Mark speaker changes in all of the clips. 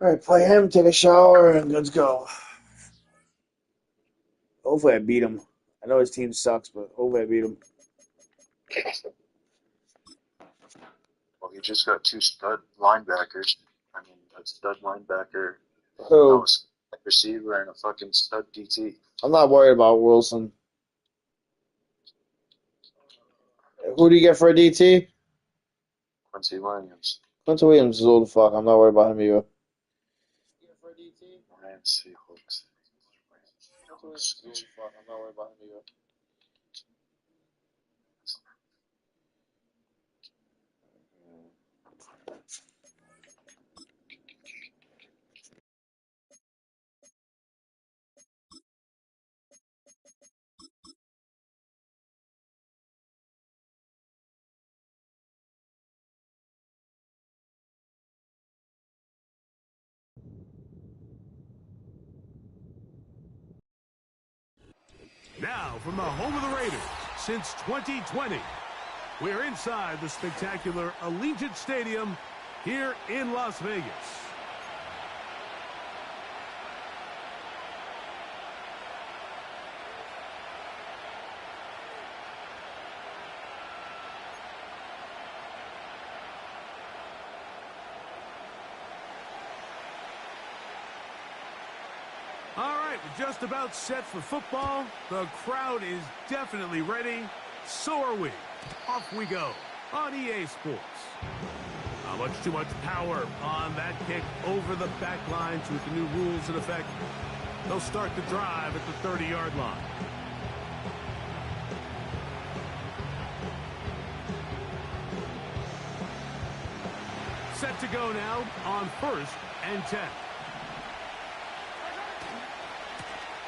Speaker 1: All right, play him, take a shower, and let's go. Hopefully I beat him. I know his team sucks, but hopefully I beat him.
Speaker 2: Well, he just got 2 stud linebackers. I mean, a stud linebacker,
Speaker 1: Who?
Speaker 2: no, a stud receiver, and a fucking stud DT.
Speaker 1: I'm not worried about Wilson. Who do you get for a DT?
Speaker 2: Quincy Williams.
Speaker 1: Quincy Williams is old as fuck. I'm not worried about him either.
Speaker 2: Ryan Seahawks.
Speaker 1: I'm not worried about him either.
Speaker 3: Now, from the home of the Raiders, since 2020, we're inside the spectacular Allegiant Stadium here in Las Vegas. All right, we're just about set for football. The crowd is definitely ready. So are we. Off we go on EA Sports. Too much power on that kick over the back lines with the new rules in effect. They'll start the drive at the 30-yard line. Set to go now on 1st and 10.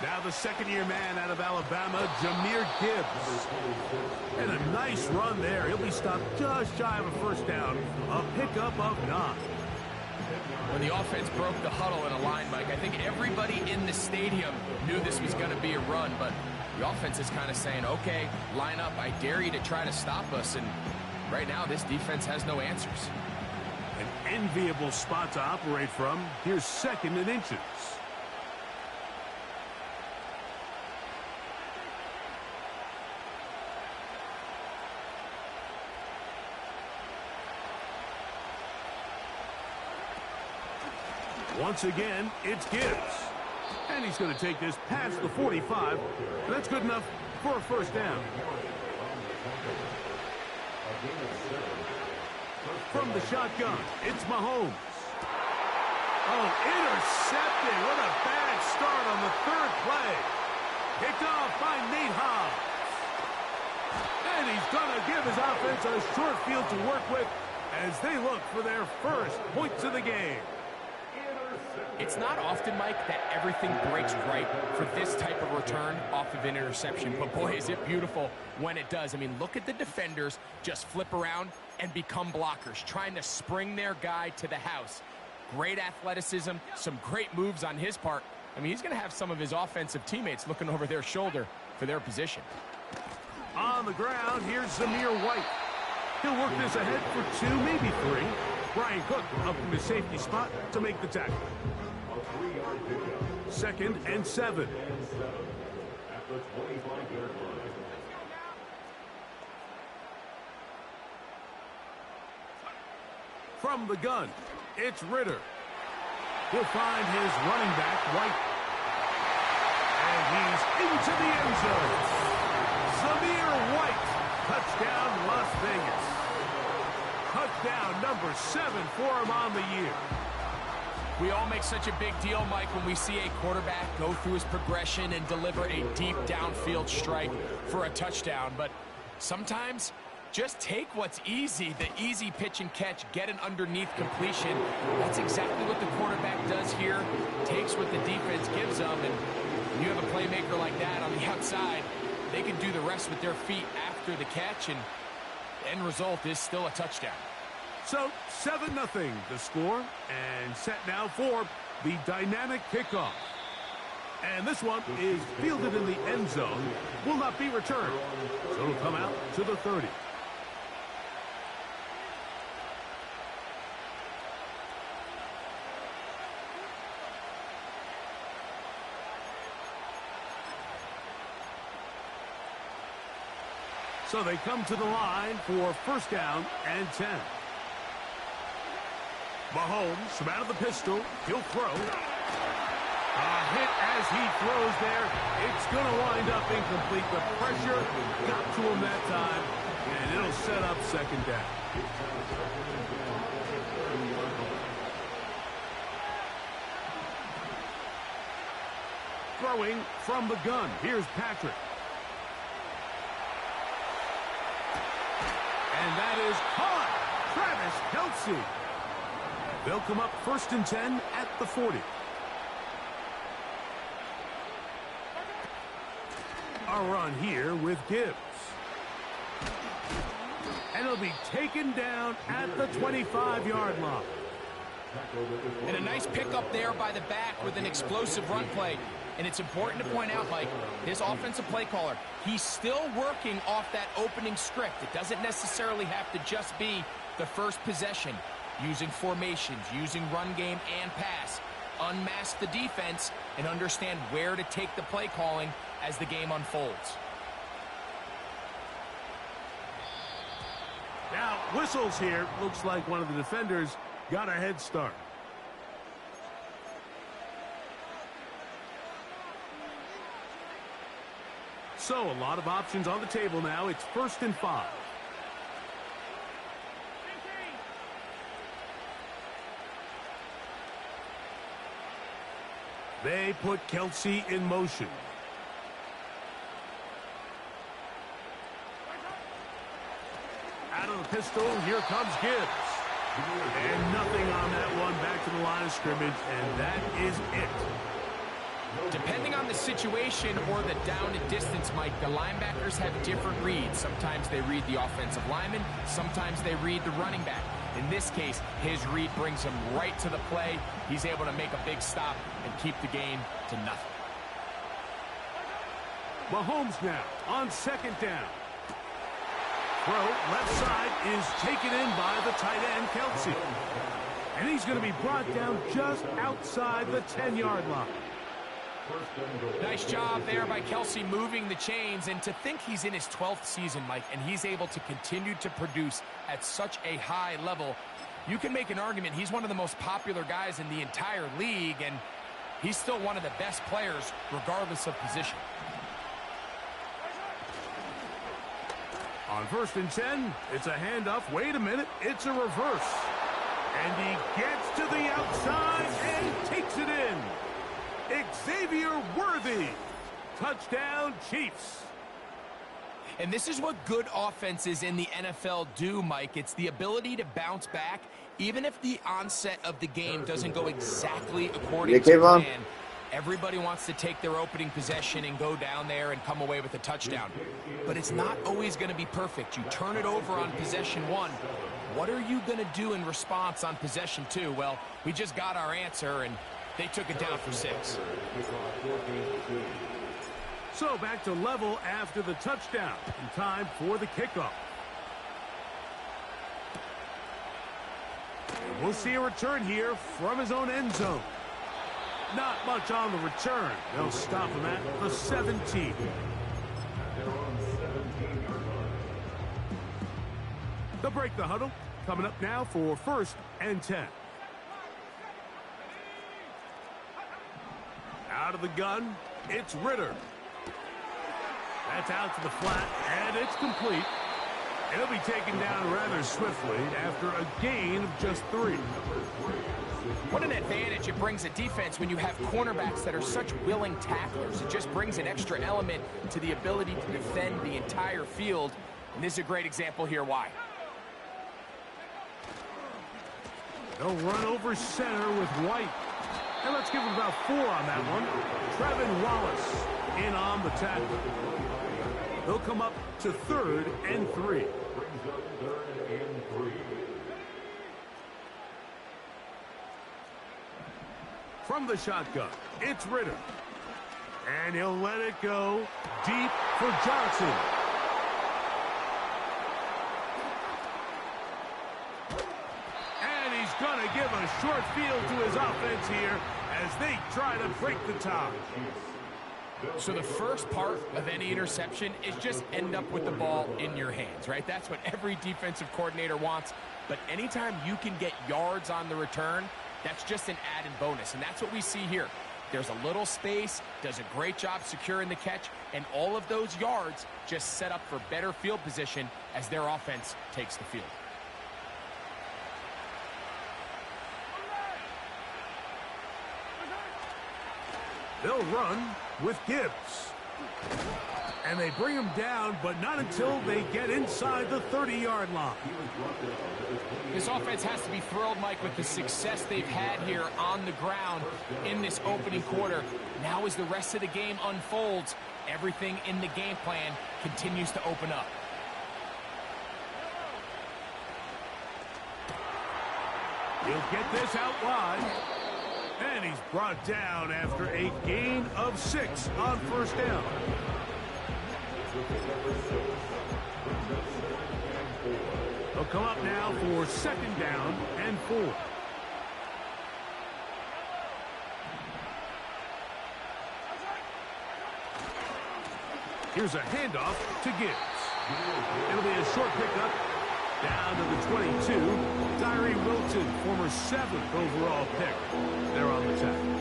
Speaker 3: Now the second-year man out of Alabama, Jahmyr Gibbs. And a nice run there. He'll be stopped just shy of a first down. A pickup of 9.
Speaker 4: When the offense broke the huddle in a line, Mike, I think everybody in the stadium knew this was going to be a run, but the offense is kind of saying, okay, line up. I dare you to try to stop us. And right now, this defense has no answers.
Speaker 3: An enviable spot to operate from. Here's 2nd and inches. Once again, it's Gibbs. And he's going to take this past the 45. That's good enough for a first down. From the shotgun, it's Mahomes. Oh, intercepted. What a bad start on the 3rd play. Picked off by Nate Hobbs. And he's going to give his offense a short field to work with as they look for their first points of the game.
Speaker 4: It's not often, Mike, that everything breaks right for this type of return off of an interception. But, boy, is it beautiful when it does. I mean, look at the defenders just flip around and become blockers, trying to spring their guy to the house. Great athleticism, some great moves on his part. I mean, he's going to have some of his offensive teammates looking over their shoulder for their position.
Speaker 3: On the ground, here's Zamir White. He'll work this ahead for 2, maybe 3. Brian Cook up in the safety spot to make the tackle. 2nd and 7. From the gun, it's Ritter. He'll find his running back, White. And he's into the end zone. Zamir White, touchdown Las Vegas. Touchdown number 7 for him on the year.
Speaker 4: We all make such a big deal, Mike, when we see a quarterback go through his progression and deliver a deep downfield strike for a touchdown. But sometimes, just take what's easy, the easy pitch and catch, get an underneath completion. That's exactly what the quarterback does here. Takes what the defense gives them, and when you have a playmaker like that on the outside, they can do the rest with their feet after the catch, and the end result is still a touchdown.
Speaker 3: So, 7-0 the score, and set now for the dynamic kickoff. And this one is fielded in the end zone, will not be returned, so it'll come out to the 30. So they come to the line for first down and 10. Mahomes from out of the pistol. He'll throw. A hit as he throws there. It's going to wind up incomplete. The pressure got to him that time, and it'll set up second down. Throwing from the gun. Here's Patrick. And that is caught. Travis Kelce. They'll come up first and 10 at the 40. A run here with Gibbs. And it'll be taken down at the 25-yard line.
Speaker 4: And a nice pickup there by the back with an explosive run play. And it's important to point out, Mike, his offensive play caller, he's still working off that opening script. It doesn't necessarily have to just be the first possession. Using formations, using run game and pass. Unmask the defense and understand where to take the play calling as the game unfolds.
Speaker 3: Now, whistles here. Looks like one of the defenders got a head start. So, a lot of options on the table now. It's first and 5. They put Kelce in motion. Out of the pistol, here comes Gibbs. And nothing on that one, back to the line of scrimmage, and that is it.
Speaker 4: Depending on the situation or the down and distance, Mike, the linebackers have different reads. Sometimes they read the offensive lineman, sometimes they read the running back. In this case, his read brings him right to the play. He's able to make a big stop and keep the game to nothing.
Speaker 3: Mahomes now on second down. Throw left side is taken in by the tight end, Kelce. And he's going to be brought down just outside the 10-yard line.
Speaker 4: Nice job there by Kelce moving the chains, and to think he's in his 12th season, Mike, and he's able to continue to produce at such a high level. You can make an argument he's one of the most popular guys in the entire league, and he's still one of the best players regardless of position.
Speaker 3: On first and 10, it's a handoff. Wait a minute, it's a reverse. And he gets to the outside and takes it in. Xavier Worthy. Touchdown, Chiefs.
Speaker 4: And this is what good offenses in the NFL do, Mike. It's the ability to bounce back, even if the onset of the game doesn't go exactly according to plan. Everybody wants to take their opening possession and go down there and come away with a touchdown. But it's not always going to be perfect. You turn it over on possession 1. What are you going to do in response on possession 2? Well, we just got our answer, and they took it down for 6.
Speaker 3: So back to level after the touchdown. In time for the kickoff. And we'll see a return here from his own end zone. Not much on the return. They'll stop him at the 17. They'll break the huddle. Coming up now for first and 10. Out of the gun, it's Ritter. That's out to the flat, and it's complete. It'll be taken down rather swiftly after a gain of just 3.
Speaker 4: What an advantage it brings a defense when you have cornerbacks that are such willing tacklers. It just brings an extra element to the ability to defend the entire field. And this is a great example here why.
Speaker 3: They'll run over center with White. And let's give him about 4 on that one. Trevin Wallace in on the tackle. They'll come up to 3rd and 3. From the shotgun, it's Ritter. And he'll let it go deep for Johnson. And he's going to give a short field to his offense here as they try to break the tie.
Speaker 4: So the first part of any interception is just end up with the ball in your hands, right? That's what every defensive coordinator wants. But anytime you can get yards on the return, that's just an added bonus. And that's what we see here. There's a little space, does a great job securing the catch, and all of those yards just set up for better field position as their offense takes the field.
Speaker 3: They'll run with Gibbs. And they bring him down, but not until they get inside the 30-yard line.
Speaker 4: This offense has to be thrilled, Mike, with the success they've had here on the ground in this opening quarter. Now as the rest of the game unfolds, everything in the game plan continues to open up.
Speaker 3: He'll get this out wide. And he's brought down after a gain of 6 on first down. They'll come up now for 2nd down and 4. Here's a handoff to Gibbs. It'll be a short pickup down to the 22. Tyree Wilton, former 7th overall pick. They're on the tackle.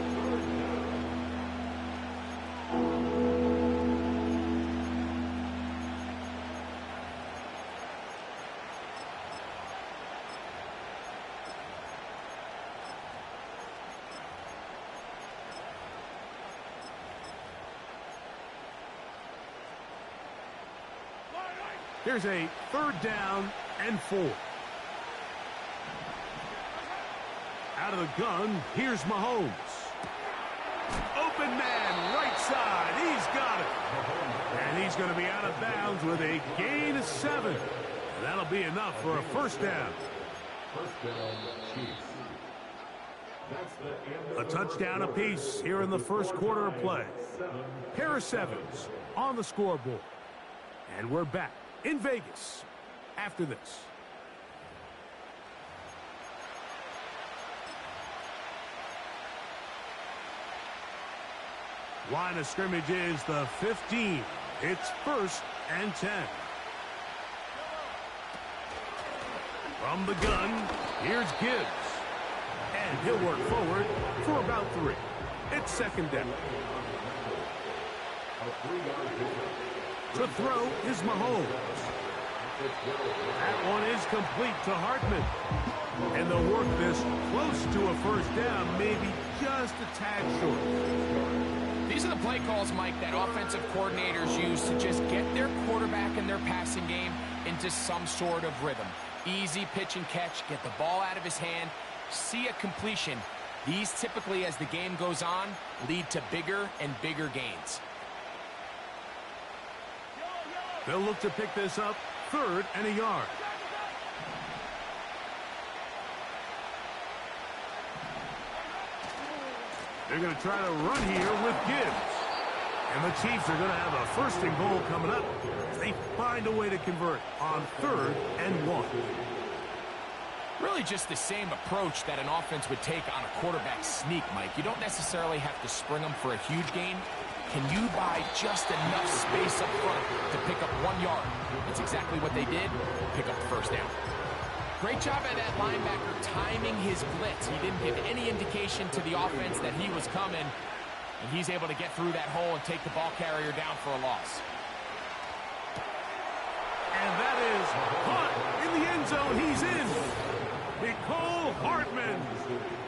Speaker 3: Here's a 3rd down and 4. Out of the gun, here's Mahomes. Open man, right side. He's got it. And he's going to be out of bounds with a gain of 7. And that'll be enough for a 1st down. A touchdown apiece here in the first quarter of play. Pair of 7s on the scoreboard. And we're back in Vegas after this. Line of scrimmage is the 15. It's 1st and 10. From the gun, here's Gibbs. And he'll work forward for about 3. It's 2nd down. To throw is Mahomes. That one is complete to Hartman. And they'll work this close to a 1st down, maybe just a tad short.
Speaker 4: These are the play calls, Mike, that offensive coordinators use to just get their quarterback and their passing game into some sort of rhythm. Easy pitch and catch, get the ball out of his hand, see a completion. These typically, as the game goes on, lead to bigger and bigger gains.
Speaker 3: They'll look to pick this up 3rd and a yard. They're going to try to run here with Gibbs. And the Chiefs are going to have a 1st and goal coming up. They find a way to convert on 3rd and 1.
Speaker 4: Really just the same approach that an offense would take on a quarterback sneak, Mike. You don't necessarily have to spring them for a huge gain. Can you buy just enough space up front to pick up 1 yard? That's exactly what they did. Pick up the 1st down. Great job by that linebacker timing his blitz. He didn't give any indication to the offense that he was coming, and he's able to get through that hole and take the ball carrier down for a loss.
Speaker 3: And that is caught in the end zone. He's in. Mecole Hardman.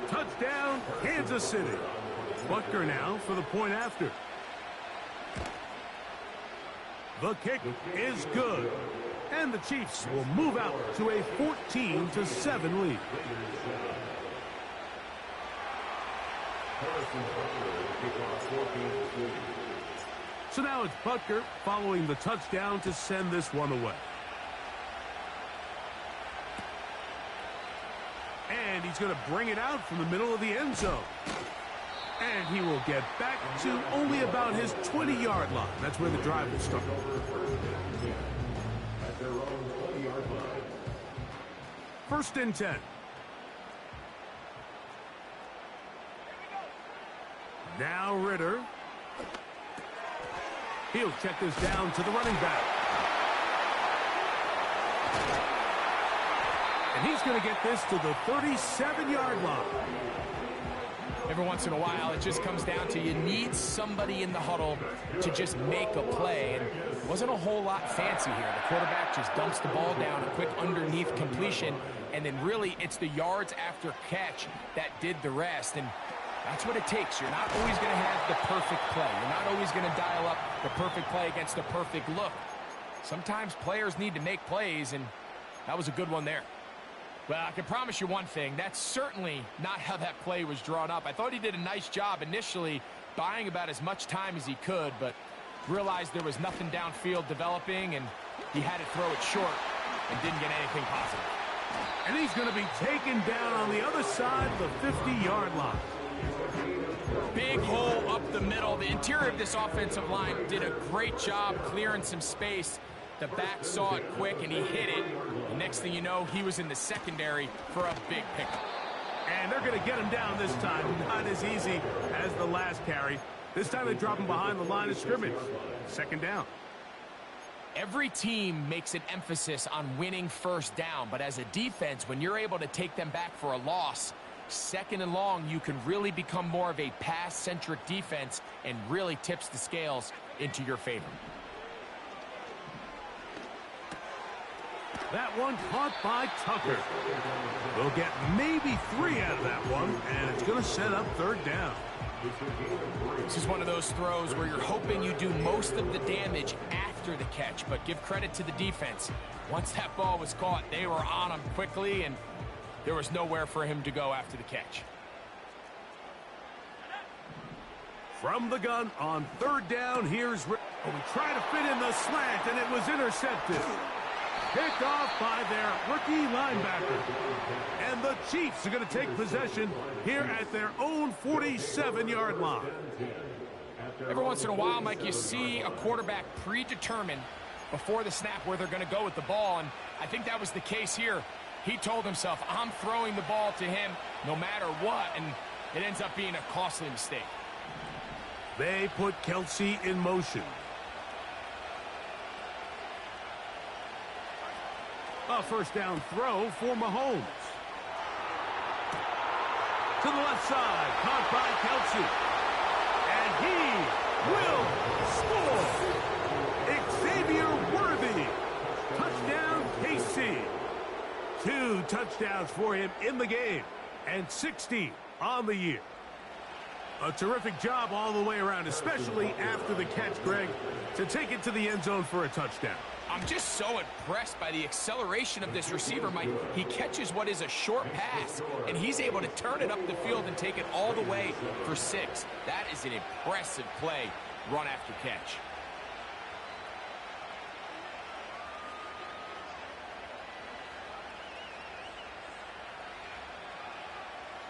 Speaker 3: Touchdown, Kansas City. Butker now for the point after. The kick is good. And the Chiefs will move out to a 14-7 lead. So now it's Butker following the touchdown to send this one away. And he's going to bring it out from the middle of the end zone. And he will get back to only about his 20-yard line. That's where the drive will start. At their own 20-yard line. 1st and 10. Now Ritter. He'll check this down to the running back. And he's going to get this to the 37-yard line.
Speaker 4: Every once in a while, it just comes down to you need somebody in the huddle to just make a play. And it wasn't a whole lot fancy here. The quarterback just dumps the ball down, a quick underneath completion, and then really it's the yards after catch that did the rest. And that's what it takes. You're not always going to have the perfect play. You're not always going to dial up the perfect play against the perfect look. Sometimes players need to make plays, and that was a good one there. Well, I can promise you one thing. That's certainly not how that play was drawn up. I thought he did a nice job initially buying about as much time as he could, but realized there was nothing downfield developing, and he had to throw it short and didn't get anything positive.
Speaker 3: And he's going to be taken down on the other side of the 50-yard line.
Speaker 4: Big hole up the middle. The interior of this offensive line did a great job clearing some space. The back saw it quick, and he hit it. The next thing you know, he was in the secondary for a big pickup.
Speaker 3: And they're going to get him down this time. Not as easy as the last carry. This time they drop him behind the line of scrimmage. Second down.
Speaker 4: Every team makes an emphasis on winning first down, but as a defense, when you're able to take them back for a loss, second and long, you can really become more of a pass-centric defense and really tips the scales into your favor.
Speaker 3: That one caught by Tucker. We'll get maybe 3 out of that one, and it's going to set up third down.
Speaker 4: This is one of those throws where you're hoping you do most of the damage after the catch, but give credit to the defense. Once that ball was caught, they were on him quickly, and there was nowhere for him to go after the catch.
Speaker 3: From the gun on third down, here's we try to fit in the slant, and it was intercepted. Picked off by their rookie linebacker. And the Chiefs are going to take possession here at their own 47-yard line.
Speaker 4: Every once in a while, Mike, you see a quarterback predetermined before the snap where they're going to go with the ball, and I think that was the case here. He told himself, I'm throwing the ball to him no matter what, and it ends up being a costly mistake.
Speaker 3: They put Kelsey in motion. A first down throw for Mahomes. To the left side, caught by Kelsey. And he will score. Xavier Worthy. Touchdown, KC. 2 touchdowns for him in the game. And 60 on the year. A terrific job all the way around, especially after the catch, Greg, to take it to the end zone for a touchdown.
Speaker 4: I'm just so impressed by the acceleration of this receiver, Mike. He catches what is a short pass, and he's able to turn it up the field and take it all the way for 6. That is an impressive play, run after catch.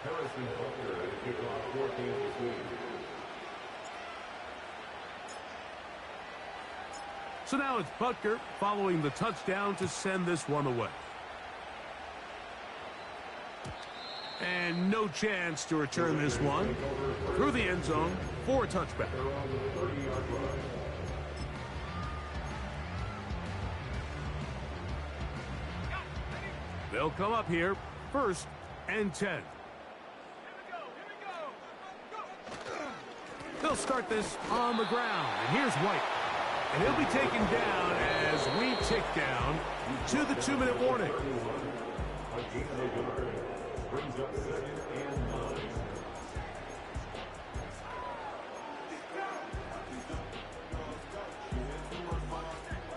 Speaker 5: Harrison Butker at kickoff 14-3.
Speaker 3: So now it's Butker following the touchdown to send this one away. And no chance to return this one through the end zone for a touchback. They'll come up here, 1st and 10. They'll start this on the ground, and here's White. And he'll be taken down as we tick down to the 2-minute warning.
Speaker 5: Brings up 2nd and 9.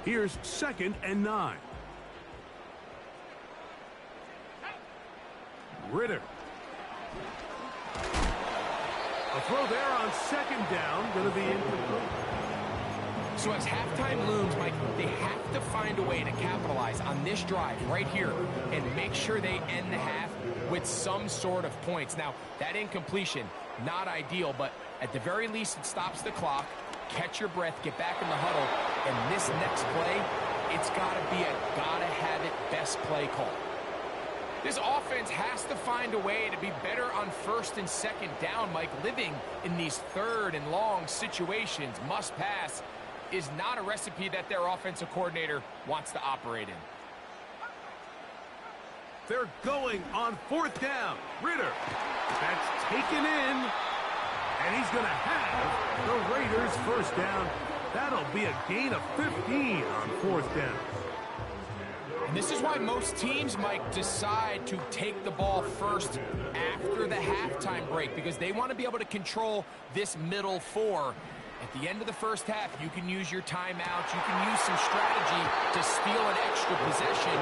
Speaker 3: Here's 2nd and 9. Ritter. A throw there on 2nd down, going to be incomplete.
Speaker 4: So as halftime looms, Mike, they have to find a way to capitalize on this drive right here and make sure they end the half with some sort of points. Now, that incompletion, not ideal, but at the very least, it stops the clock. Catch your breath, get back in the huddle, and this next play, it's got to be a gotta-have-it best play call. This offense has to find a way to be better on 1st and 2nd down, Mike, living in these 3rd and long situations. Must pass. is not a recipe that their offensive coordinator wants to operate in.
Speaker 3: They're going on 4th down. Ritter. That's taken in. And he's going to have the Raiders first down. That'll be a gain of 15 on 4th down.
Speaker 4: And this is why most teams, Mike, decide to take the ball first after the halftime break, because they want to be able to control this middle 4. At the end of the first half, you can use your timeouts, you can use some strategy to steal an extra possession.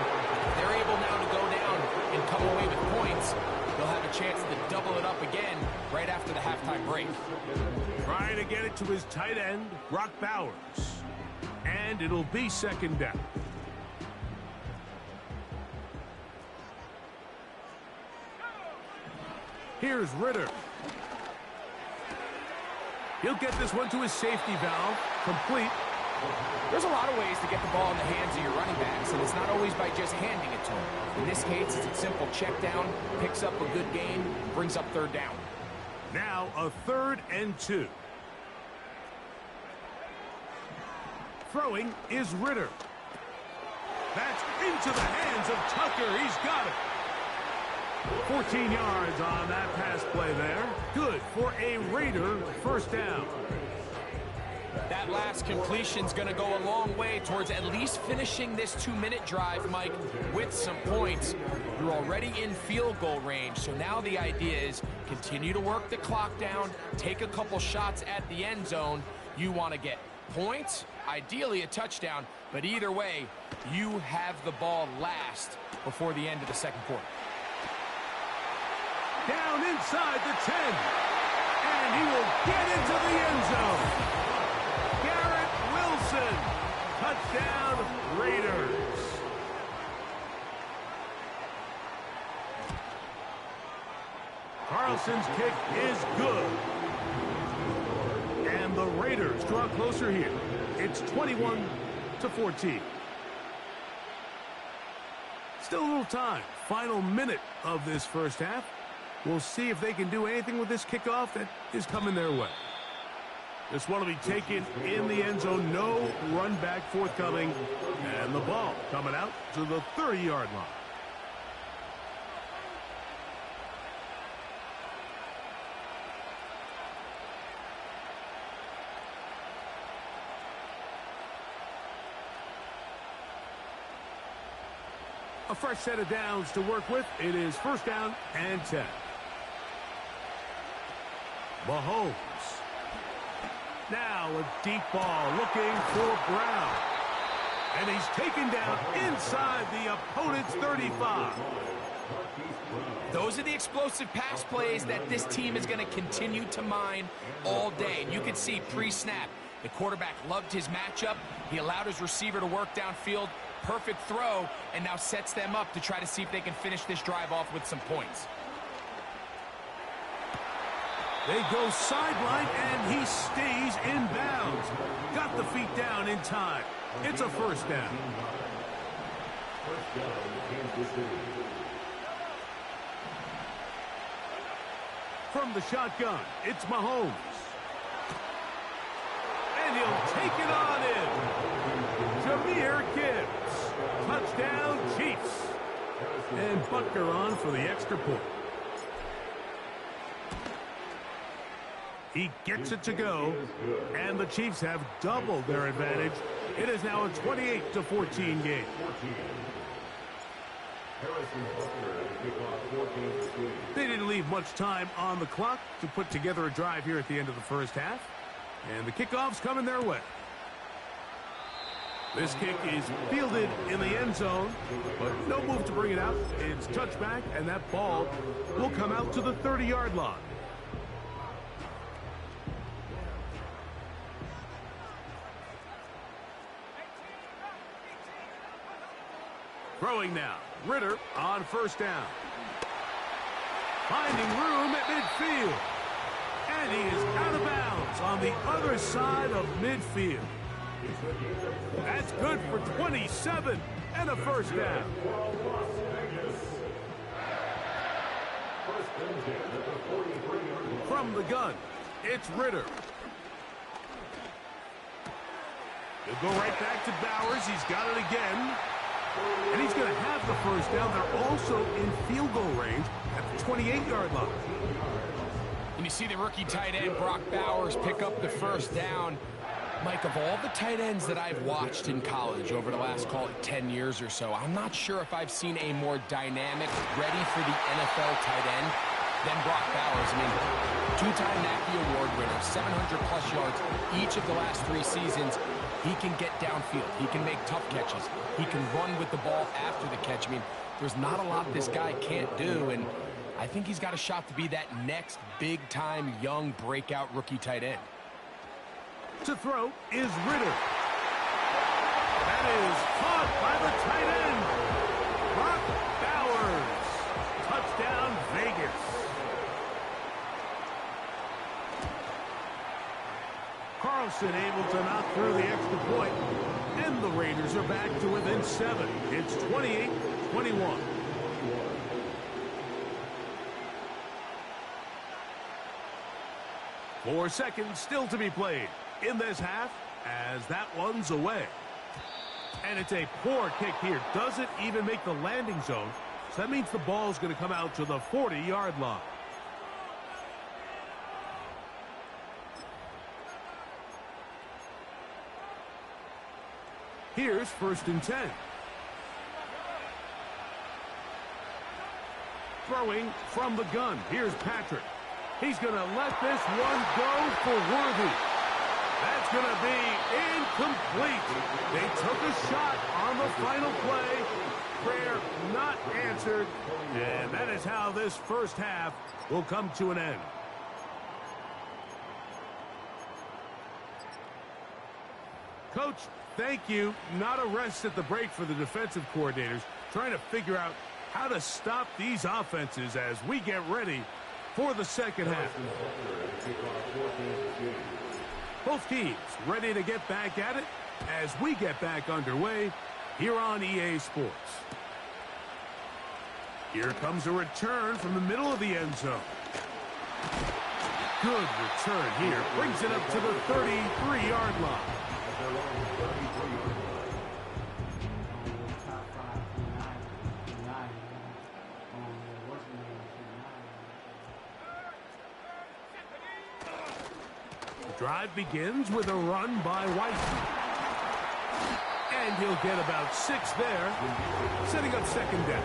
Speaker 4: If they're able now to go down and come away with points, they'll have a chance to double it up again right after the halftime break.
Speaker 3: Trying to get it to his tight end, Brock Bowers. And it'll be 2nd down. Here's Ritter. He'll get this one to his safety valve. Complete.
Speaker 4: There's a lot of ways to get the ball in the hands of your running backs, and it's not always by just handing it to them. In this case, it's a simple check down, picks up a good gain, brings up 3rd down.
Speaker 3: Now a 3rd and 2. Throwing is Ritter. That's into the hands of Tucker. He's got it. 14 yards on that pass play there. Good for a Raider first down.
Speaker 4: That last completion's going to go a long way towards at least finishing this 2-minute drive, Mike, with some points. You're already in field goal range, so now the idea is continue to work the clock down, take a couple shots at the end zone. You want to get points, ideally a touchdown, but either way, you have the ball last before the end of the 2nd quarter.
Speaker 3: Down inside the 10. And he will get into the end zone. Garrett Wilson. Touchdown, Raiders. Carlson's kick is good. And the Raiders draw closer here. It's 21-14. Still a little time. Final minute of this first half. We'll see if they can do anything with this kickoff that is coming their way. This one will be taken in the end zone. No run back forthcoming. And the ball coming out to the 30-yard line. A fresh set of downs to work with. It is 1st down and 10. Mahomes. Now a deep ball looking for Brown. And he's taken down inside the opponent's 35.
Speaker 4: Those are the explosive pass plays that this team is going to continue to mine all day. And you can see pre-snap, the quarterback loved his matchup. He allowed his receiver to work downfield. Perfect throw, and now sets them up to try to see if they can finish this drive off with some points.
Speaker 3: They go sideline, and he stays in bounds. Got the feet down in time. It's a 1st down. From the shotgun, it's Mahomes. And he'll take it on in. Jahmyr Gibbs. Touchdown, Chiefs. And Butker on for the extra point. He gets it to go, and the Chiefs have doubled their advantage. It is now a 28-14 game. They didn't leave much time on the clock to put together a drive here at the end of the first half, and the kickoff's coming their way. This kick is fielded in the end zone, but no move to bring it out. It's touchback, and that ball will come out to the 30-yard line. Throwing now. Ritter on 1st down. Finding room at midfield. And he is out of bounds on the other side of midfield. That's good for 27 and a 1st down. From the gun, it's Ritter. He'll go right back to Bowers. He's got it again. And he's going to have the first down. They're also in field goal range at the 28-yard line.
Speaker 4: And you see the rookie tight end, Brock Bowers, pick up the first down. Mike, of all the tight ends that I've watched in college over the last, call it 10 years or so, I'm not sure if I've seen a more dynamic, ready for the NFL tight end than Brock Bowers. I mean, two-time Mackey Award winner, 700-plus yards each of the last 3 seasons. He can get downfield. He can make tough catches. He can run with the ball after the catch. I mean, there's not a lot this guy can't do, and I think he's got a shot to be that next big-time young breakout rookie tight end.
Speaker 3: To throw is Ritter. That is caught by the tight end, Brock Bowers. Touchdown, Vegas. Carlson able to knock through the extra point, and the Raiders are back to within 7. It's 28-21. Four seconds still to be played in this half as that one's away. And it's a poor kick here. Doesn't even make the landing zone. So that means the ball's going to come out to the 40-yard line. Here's 1st and 10. Throwing from the gun. Here's Patrick. He's going to let this one go for Worthy. That's going to be incomplete. They took a shot on the final play. Prayer not answered. And that is how this first half will come to an end. Coach, thank you. Not a rest at the break for the defensive coordinators, trying to figure out how to stop these offenses as we get ready for the second half. Both teams ready to get back at it as we get back underway here on EA Sports. Here comes a return from the middle of the end zone. Good return here. Brings it up to the 33-yard line. Drive begins with a run by Weissman. And he'll get about 6 there, setting up second down.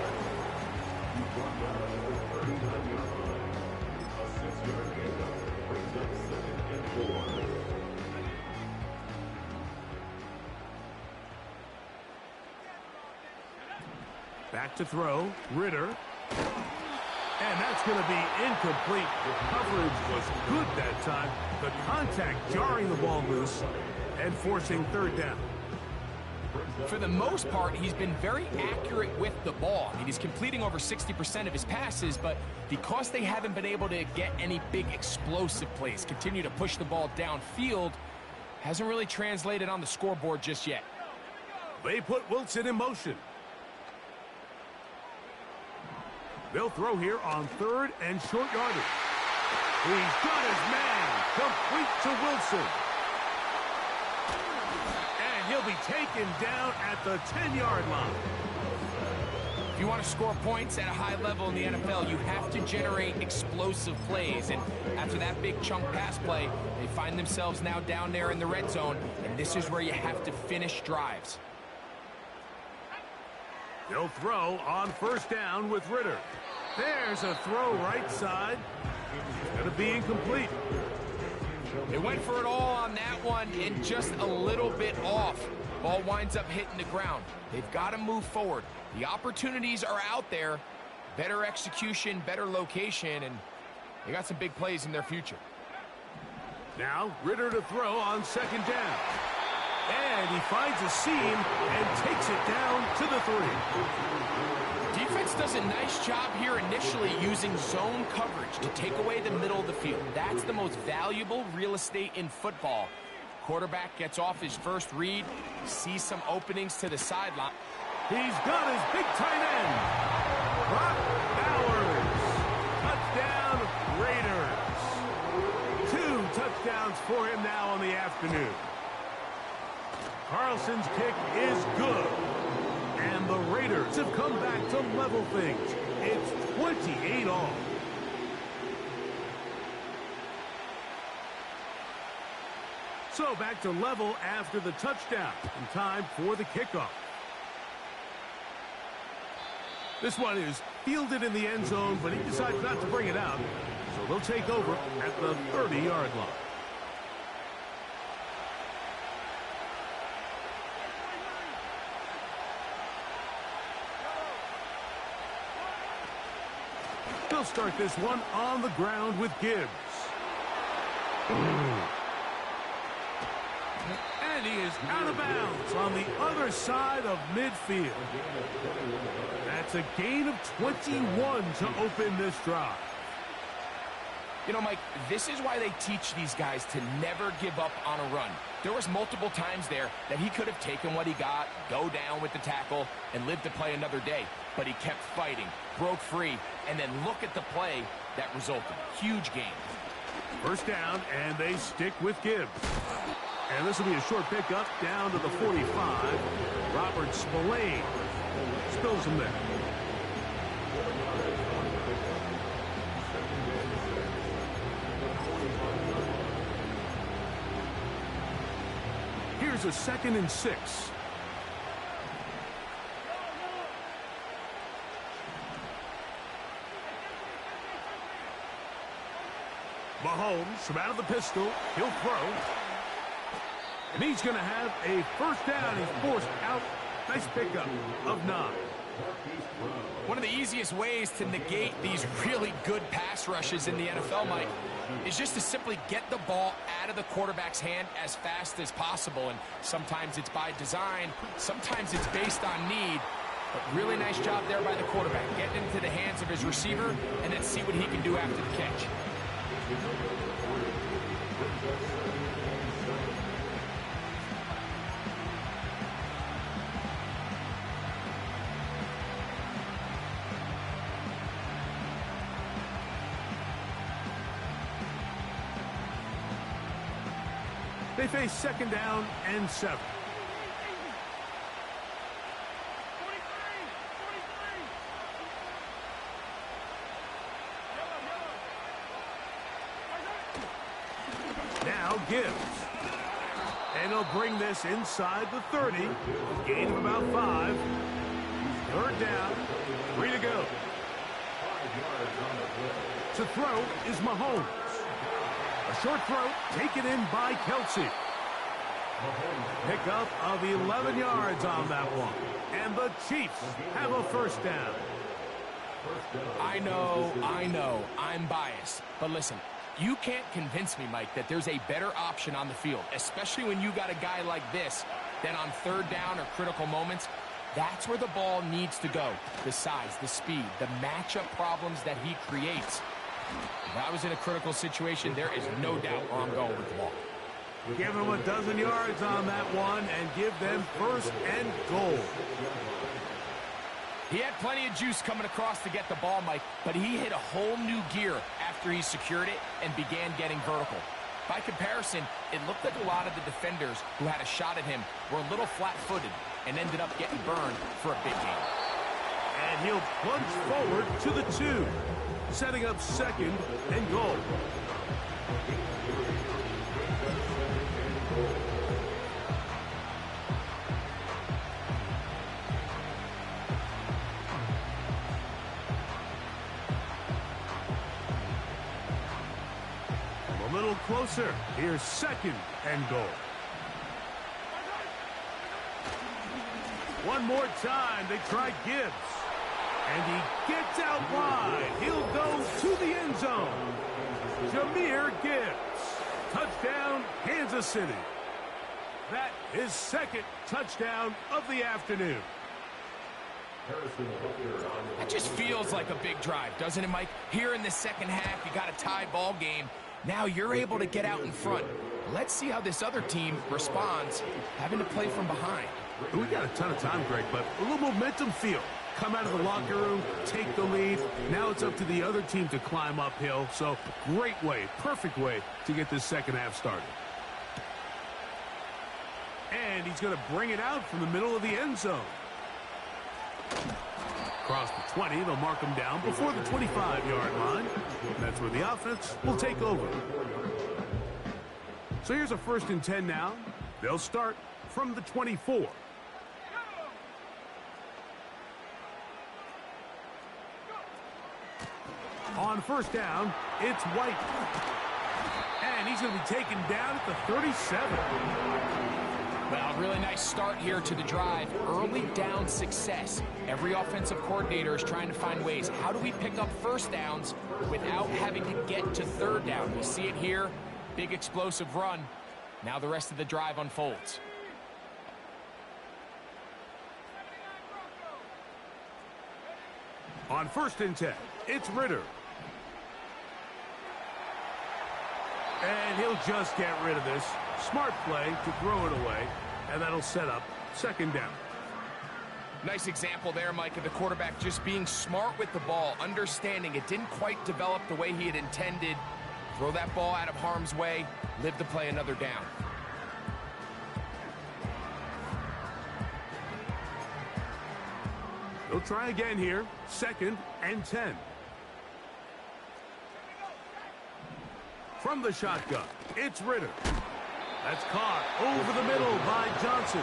Speaker 3: Back to throw, Ritter. And that's going to be incomplete. The coverage was good that time. The contact jarring the ball loose and forcing third down.
Speaker 4: For the most part, he's been very accurate with the ball. I mean, he's completing over 60% of his passes, but because they haven't been able to get any big explosive plays, continue to push the ball downfield, hasn't really translated on the scoreboard just yet.
Speaker 3: They put Wilson in motion. They'll throw here on 3rd and short yardage. He's got his man, complete to Wilson. And he'll be taken down at the 10-yard line.
Speaker 4: If you want to score points at a high level in the NFL, you have to generate explosive plays. And after that big chunk pass play, they find themselves now down there in the red zone, and this is where you have to finish drives.
Speaker 3: They'll throw on 1st down with Ritter. There's a throw right side. It's going to be incomplete.
Speaker 4: They went for it all on that one and just a little bit off. Ball winds up hitting the ground. They've got to move forward. The opportunities are out there. Better execution, better location, and they got some big plays in their future.
Speaker 3: Now Ritter to throw on 2nd down. And he finds a seam and takes it down to the 3.
Speaker 4: Defense does a nice job here initially using zone coverage to take away the middle of the field. That's the most valuable real estate in football. Quarterback gets off his first read, sees some openings to the sideline.
Speaker 3: He's got his big tight end, Brock Bowers. Touchdown, Raiders. 2 touchdowns for him now on the afternoon. Carlson's kick is good. And the Raiders have come back to level things. It's 28 all. So back to level after the touchdown. And time for the kickoff. This one is fielded in the end zone, but he decides not to bring it out. So they'll take over at the 30-yard line. They'll start this one on the ground with Gibbs. And he is out of bounds on the other side of midfield. That's a gain of 21 to open this drive.
Speaker 4: You know, Mike, this is why they teach these guys to never give up on a run. There was multiple times there that he could have taken what he got, go down with the tackle, and lived to play another day. But he kept fighting, broke free, and then look at the play that resulted. Huge gain.
Speaker 3: First down, and they stick with Gibbs. And this will be a short pickup down to the 45. Robert Spillane spills him there. Here's a 2nd and 6. Mahomes from out of the pistol. He'll throw. And he's going to have a first down. He's forced out. Nice pickup of 9.
Speaker 4: One of the easiest ways to negate these really good pass rushes in the NFL, Mike, is just to simply get the ball out of the quarterback's hand as fast as possible. And sometimes it's by design, sometimes it's based on need. But really nice job there by the quarterback, getting into the hands of his receiver and then see what he can do after the catch.
Speaker 3: They face 2nd down and 7. Now Gibbs. And he'll bring this inside the 30. Gain of about 5. 3rd down. 3 to go. To throw is Mahomes. A short throw taken in by Kelce. Pickup of 11 yards on that one. And the Chiefs have a first down.
Speaker 4: I know, I'm biased. But listen, you can't convince me, Mike, that there's a better option on the field, especially when you got a guy like this, that on 3rd down or critical moments, that's where the ball needs to go. The size, the speed, the matchup problems that he creates. If I was in a critical situation, there is no doubt where I'm going with the ball.
Speaker 3: Give them a dozen yards on that one and give them 1st and goal.
Speaker 4: He had plenty of juice coming across to get the ball, Mike, but he hit a whole new gear after he secured it and began getting vertical. By comparison, it looked like a lot of the defenders who had a shot at him were a little flat-footed and ended up getting burned for a big gain.
Speaker 3: And he'll plunge forward to the 2, setting up 2nd and goal. A little closer. Here's 2nd and goal. One more time, they try Gibbs. And he gets out wide. He'll go to the end zone. Jahmyr Gibbs. Touchdown, Kansas City. That is 2nd touchdown of the afternoon.
Speaker 4: That just feels like a big drive, doesn't it, Mike? Here in the second half, you got a tie ball game. Now you're able to get out in front. Let's see how this other team responds, having to play from behind.
Speaker 3: We got a ton of time, Greg, but a little momentum feel. Come out of the locker room, take the lead. Now it's up to the other team to climb uphill. So great way, perfect way to get this second half started. And he's going to bring it out from the middle of the end zone. Across the 20, they'll mark him down before the 25-yard line. That's where the offense will take over. So here's a 1st and 10 now. They'll start from the 24. On 1st down, it's White. And he's going to be taken down at the 37.
Speaker 4: Well, really nice start here to the drive. Early down success. Every offensive coordinator is trying to find ways. How do we pick up 1st downs without having to get to 3rd down? We see it here. Big explosive run. Now the rest of the drive unfolds.
Speaker 3: On 1st and 10, it's Ritter. And he'll just get rid of this. Smart play to throw it away, and that'll set up 2nd down.
Speaker 4: Nice example there, Mike, of the quarterback just being smart with the ball, understanding it didn't quite develop the way he had intended. Throw that ball out of harm's way, live to play another down.
Speaker 3: They'll try again here. 2nd and 10. From the shotgun, it's Ritter. That's caught over the middle by Johnson.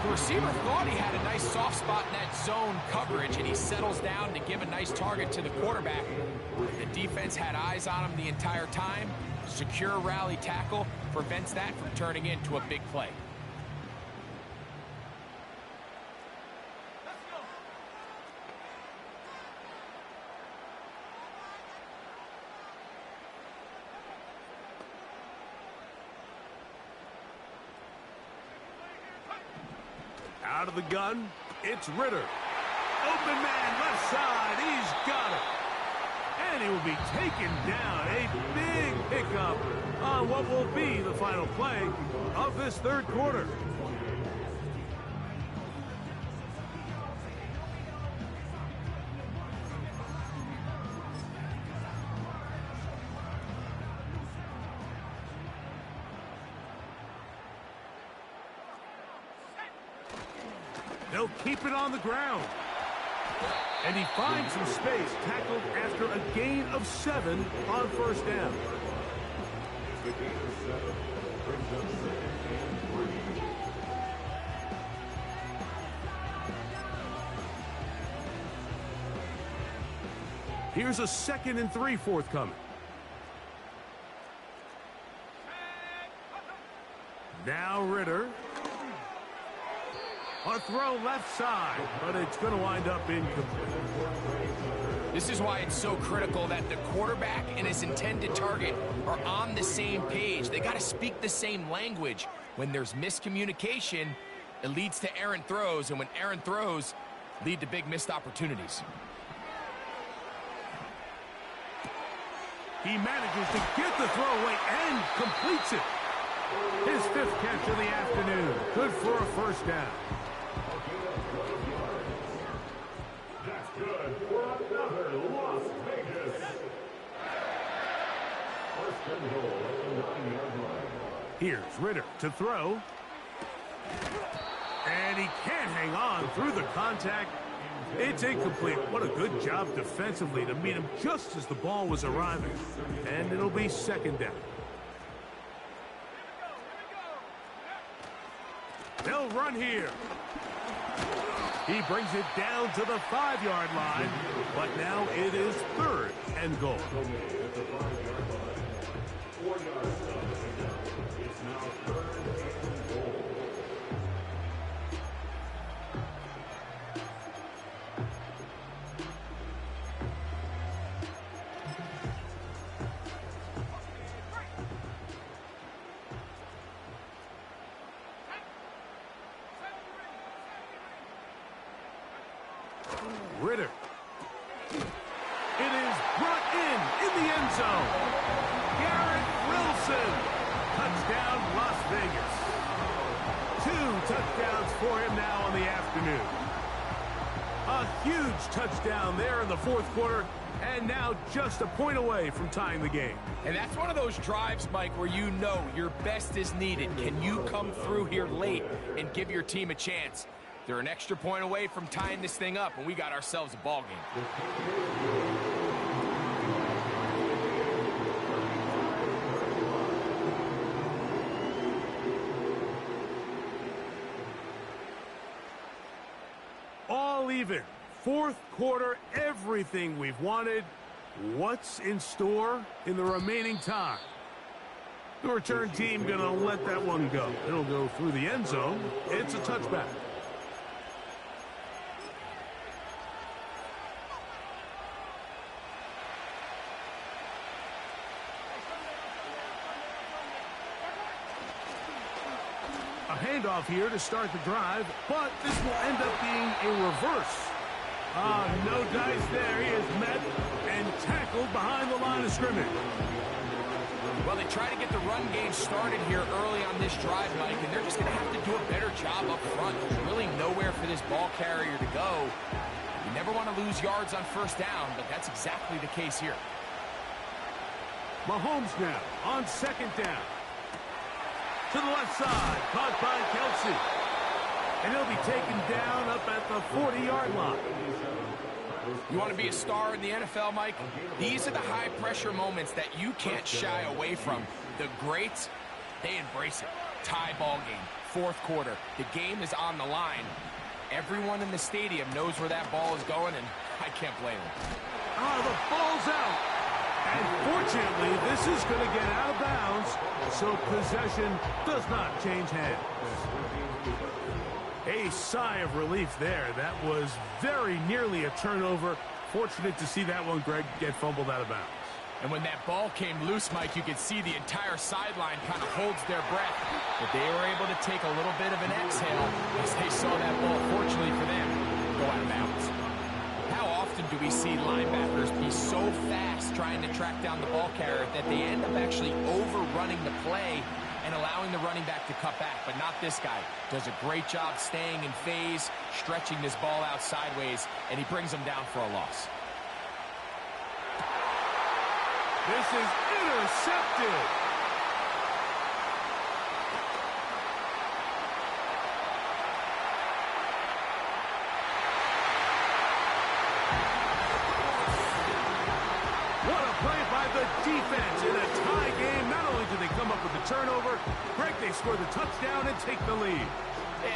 Speaker 4: The receiver thought he had a nice soft spot in that zone coverage, and he settles down to give a nice target to the quarterback. The defense had eyes on him the entire time. Secure rally tackle prevents that from turning into a big play.
Speaker 3: Out of the gun, it's Ritter. Open man, left side, he's got it. And he will be taken down. A big pickup on what will be the final play of this 3rd quarter. They'll keep it on the ground. And he finds some space, tackled after a gain of 7 on 1st down.
Speaker 5: The gain of 7 brings up 2nd and 3.
Speaker 3: Here's a 2nd and 3 forthcoming. Now Ritter. A throw left side, but it's going to wind up incomplete.
Speaker 4: This is why it's so critical that the quarterback and his intended target are on the same page. They got to speak the same language. When there's miscommunication, it leads to errant throws, and when errant throws lead to big missed opportunities.
Speaker 3: He manages to get the throw away and completes it. His 5th catch of the afternoon. Good for a 1st down.
Speaker 5: That's good for another Las Vegas. 1st and goal at the 9-yard line.
Speaker 3: Here's Ritter to throw. And he can't hang on through the contact. It's incomplete. What a good job defensively to meet him just as the ball was arriving. And it'll be 2nd down. They'll run here. He brings it down to the 5-yard line, but now it is 3rd and goal.
Speaker 5: At the 5-yard line. 4 yards down the pickup. It's now 3rd and goal.
Speaker 3: Ritter. It is brought in the end zone. Garrett Wilson. Touchdown, Las Vegas. 2 touchdowns for him now on the afternoon. A huge touchdown there in the 4th quarter And now just a point away from tying the game.
Speaker 4: And that's one of those drives, Mike, where you know your best is needed. Can you come through here late and give your team a chance? They're an extra point away from tying this thing up, and we got ourselves a ball game.
Speaker 3: All even. Fourth quarter, everything we've wanted. What's in store in the remaining time? The return team gonna let that one go. It'll go through the end zone. It's a touchback. A handoff here to start the drive, but this will end up being a reverse. No dice there. He is met and tackled behind the line of scrimmage.
Speaker 4: Well, they try to get the run game started here early on this drive, Mike, and they're just going to have to do a better job up front. There's really nowhere for this ball carrier to go. You never want to lose yards on first down, but that's exactly the case here.
Speaker 3: Mahomes now on second down. To the left side, caught by Kelsey. And he'll be taken down up at the 40-yard line.
Speaker 4: You want to be a star in the NFL, Mike? These are the high-pressure moments that you can't shy away from. The greats, they embrace it. Tie ball game, fourth quarter. The game is on the line. Everyone in the stadium knows where that ball is going, and I can't blame them.
Speaker 3: The ball's out. And fortunately, this is going to get out of bounds, so possession does not change hands. A sigh of relief there. That was very nearly a turnover. Fortunate to see that one, Greg, get fumbled out of bounds.
Speaker 4: And when that ball came loose, Mike, you could see the entire sideline kind of holds their breath. But they were able to take a little bit of an exhale as they saw that ball, fortunately for them, go out of bounds. How often do we see linebackers be so fast trying to track down the ball carrier that they end up actually overrunning the play and allowing the running back to cut back? But not this guy. Does a great job staying in phase, stretching this ball out sideways, and he brings them down for a loss.
Speaker 3: This is intercepted. What a play by the defense in a tie game. Not only do they come up with the turnover, Greg, they score the touchdown and take the lead.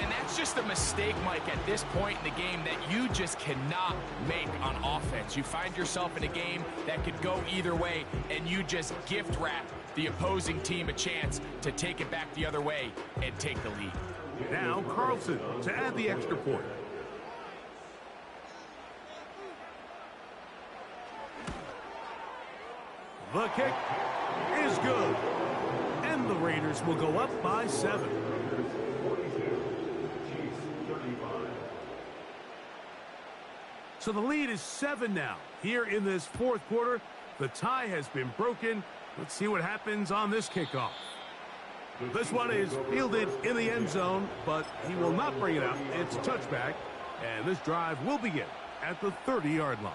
Speaker 4: And that's just a mistake, Mike, at this point in the game that you just cannot make on offense. You find yourself in a game that could go either way, and you just gift wrap the opposing team a chance to take it back the other way and take the lead.
Speaker 3: Now Carlson to add the extra point. The kick is good. And the Raiders will go up by 7. So the lead is 7 now. Here in this fourth quarter, the tie has been broken. Let's see what happens on this kickoff. This one is fielded in the end zone, but he will not bring it out. It's a touchback, and this drive will begin at the 30-yard line.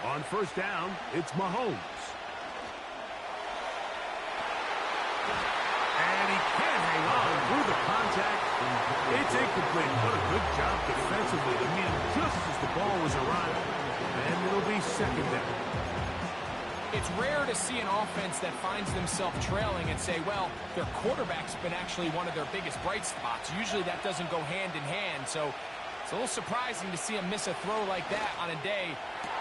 Speaker 3: On first down, it's Mahomes. And he can't hang on through the contact. It's incomplete. What a good job defensively to meet him just as the ball was arriving. And it'll be second down.
Speaker 4: It's rare to see an offense that finds themselves trailing and say, well, their quarterback's been actually one of their biggest bright spots. Usually that doesn't go hand in hand, so it's a little surprising to see him miss a throw like that on a day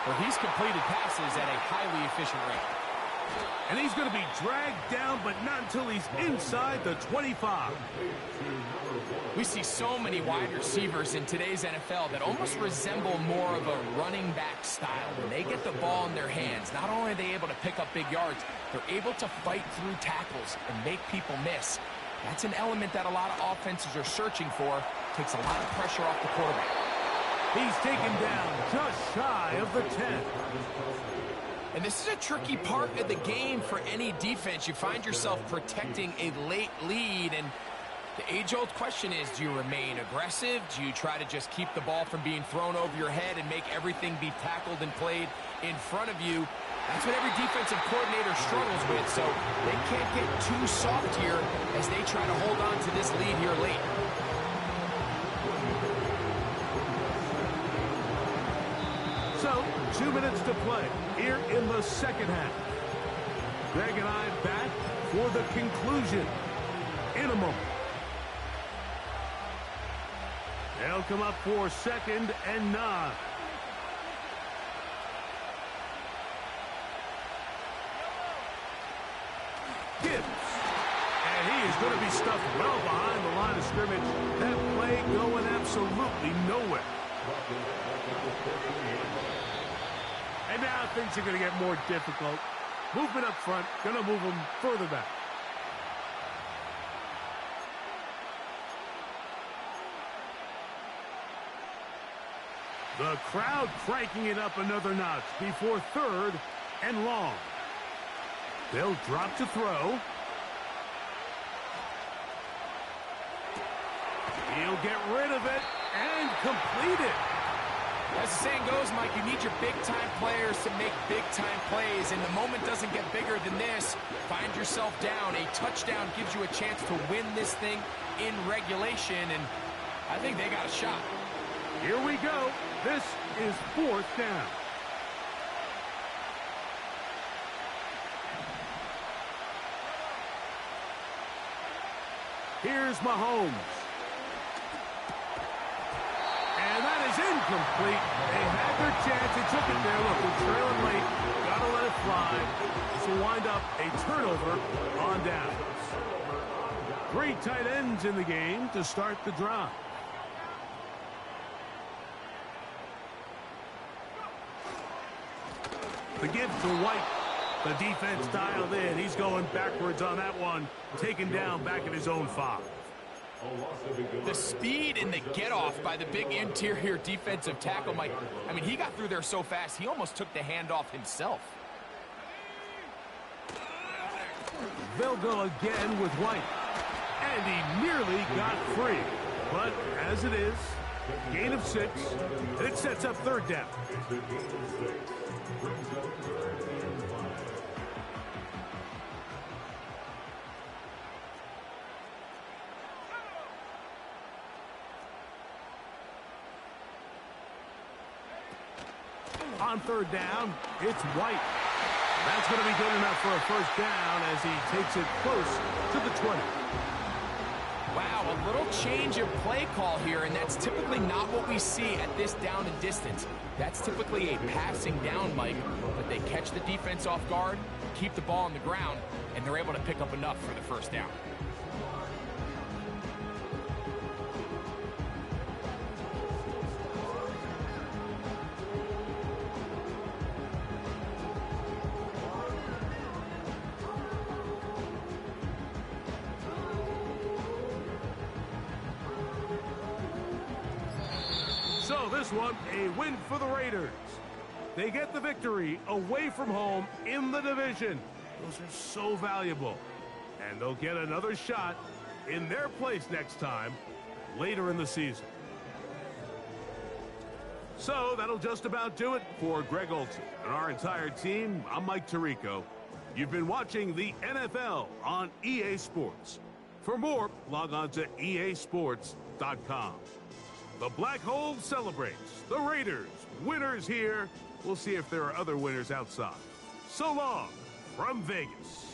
Speaker 4: where he's completed passes at a highly efficient rate.
Speaker 3: And he's going to be dragged down, but not until he's inside the 25.
Speaker 4: We see so many wide receivers in today's NFL that almost resemble more of a running back style. When they get the ball in their hands, not only are they able to pick up big yards, they're able to fight through tackles and make people miss. That's an element that a lot of offenses are searching for. Takes a lot of pressure off the quarterback.
Speaker 3: He's taken down just shy of the 10.
Speaker 4: And this is a tricky part of the game for any defense. You find yourself protecting a late lead, and the age-old question is, do you remain aggressive? Do you try to just keep the ball from being thrown over your head and make everything be tackled and played in front of you? That's what every defensive coordinator struggles with, so they can't get too soft here as they try to hold on to this lead here late.
Speaker 3: So, 2 minutes to play here in the second half. Greg and I back for the conclusion in a moment. They'll come up for 2nd and 9. Gibbs. And he is going to be stuffed well behind the line of scrimmage. That play going absolutely nowhere. And now things are going to get more difficult. Movement up front, going to move them further back. The crowd cranking it up another notch before 3rd and long. They'll drop to throw. He'll get rid of it and complete it.
Speaker 4: As the saying goes, Mike, you need your big-time players to make big-time plays, and the moment doesn't get bigger than this. Find yourself down. A touchdown gives you a chance to win this thing in regulation, and I think they got a shot.
Speaker 3: Here we go. This is 4th down. Here's Mahomes. And that is incomplete. They had their chance. They took it there. Look, they're trailing late. Got to let it fly. This will wind up a turnover on downs. 3 tight ends in the game to start the drive. The give to White. The defense dialed in. He's going backwards on that one. Taken down back at his own 5.
Speaker 4: The speed and the get-off by the big interior defensive tackle, Mike. I mean, he got through there so fast, he almost took the handoff himself.
Speaker 3: They'll go again with White. And he nearly got free. But as it is, gain of 6. And it sets up 3rd down. On 3rd down, it's White. That's going to be good enough for a 1st down as he takes it close to the 20.
Speaker 4: Wow, a little change of play call here, and that's typically not what we see at this down and distance. That's typically a passing down, Mike, but they catch the defense off guard, keep the ball on the ground, and they're able to pick up enough for the 1st down.
Speaker 3: So this one, a win for the Raiders. They get the victory away from home in the division. Those are so valuable. And they'll get another shot in their place next time, later in the season. So that'll just about do it for Greg Olsen and our entire team. I'm Mike Tirico. You've been watching the NFL on EA Sports. For more, log on to easports.com. The Black Hole celebrates. The Raiders, winners here. We'll see if there are other winners outside. So long from Vegas.